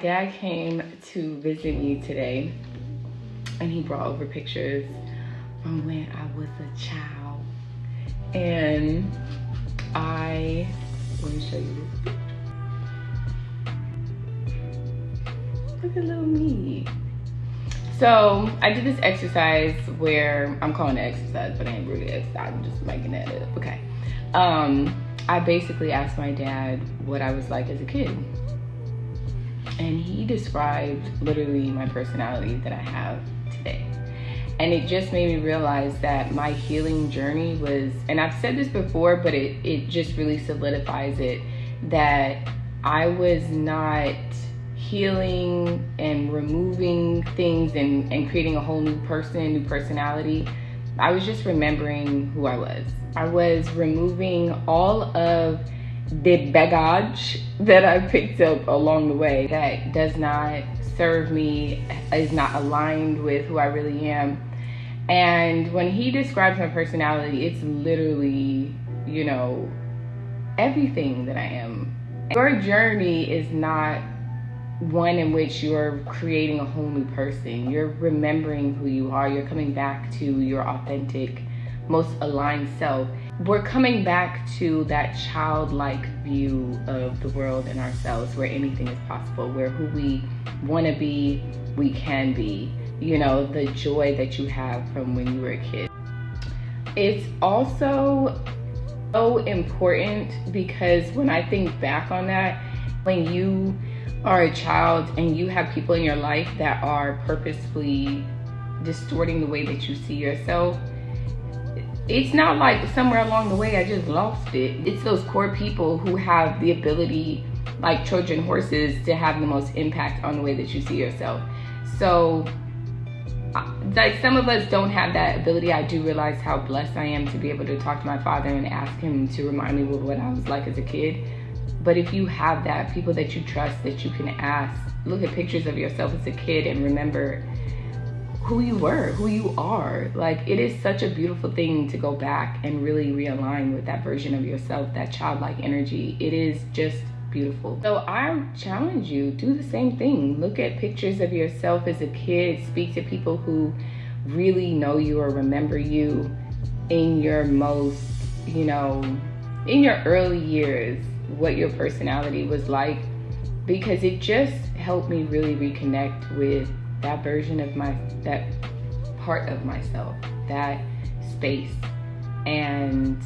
dad came to visit me today, and he brought over pictures from when I was a child. And let me show you this. Look at little me. So I did this exercise where, I'm calling it exercise, but it ain't really exercise, I'm just making that up, okay. I basically asked my dad what I was like as a kid. And he described literally my personality that I have today. And it just made me realize that my healing journey was, and I've said this before, but it just really solidifies it, that I was not healing and removing things and creating a whole new person, new personality. I was just remembering who I was. I was removing all of the baggage that I picked up along the way that does not serve me, is not aligned with who I really am. And when he describes my personality, it's literally, you know, everything that I am. Your journey is not one in which you're creating a whole new person. You're remembering who you are. You're coming back to your authentic, most aligned self. We're coming back to that childlike view of the world and ourselves, where anything is possible, where who we want to be, we can be. You know, the joy that you have from when you were a kid. It's also so important because when I think back on that, when you are a child and you have people in your life that are purposefully distorting the way that you see yourself, it's not like somewhere along the way I just lost it. It's those core people who have the ability, like Trojan horses, to have the most impact on the way that you see yourself. So like, some of us don't have that ability. I do realize how blessed I am to be able to talk to my father and ask him to remind me of what I was like as a kid. But if you have that, people that you trust, that you can ask, look at pictures of yourself as a kid and remember who you were, who you are. Like, it is such a beautiful thing to go back and really realign with that version of yourself, that childlike energy. It is just beautiful. So I challenge you, do the same thing. Look at pictures of yourself as a kid. Speak to people who really know you or remember you in your most, you know, in your early years, what your personality was like, because it just helped me really reconnect with that version of that part of myself, that space. And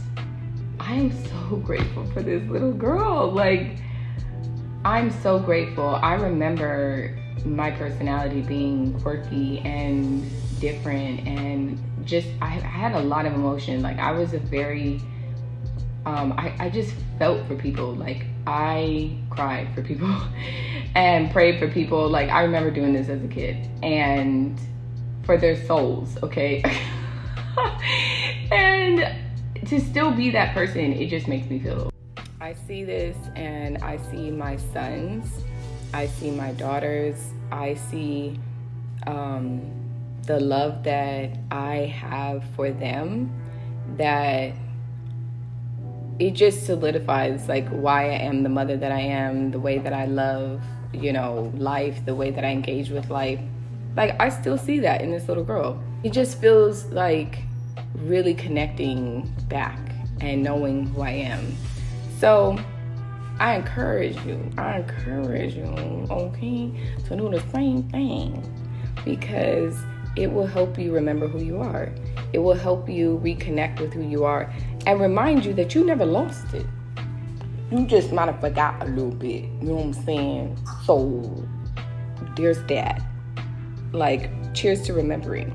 I am so grateful for this little girl. Like, I'm so grateful. I remember my personality being quirky and different, and just I had a lot of emotion. Like, I was a very I just felt for people. Like, I cried for people and prayed for people. Like, I remember doing this as a kid, and for their souls, okay? And to still be that person, it just makes me feel. I see this and I see my sons, I see my daughters, I see the love that I have for them, that it just solidifies like why I am the mother that I am, the way that I love, you know, life, the way that I engage with life. Like, I still see that in this little girl. It just feels like really connecting back and knowing who I am. So I encourage you, okay, to do the same thing, because it will help you remember who you are. It will help you reconnect with who you are and remind you that you never lost it. You just might have forgot a little bit, you know what I'm saying? So there's that. Like, cheers to remembering.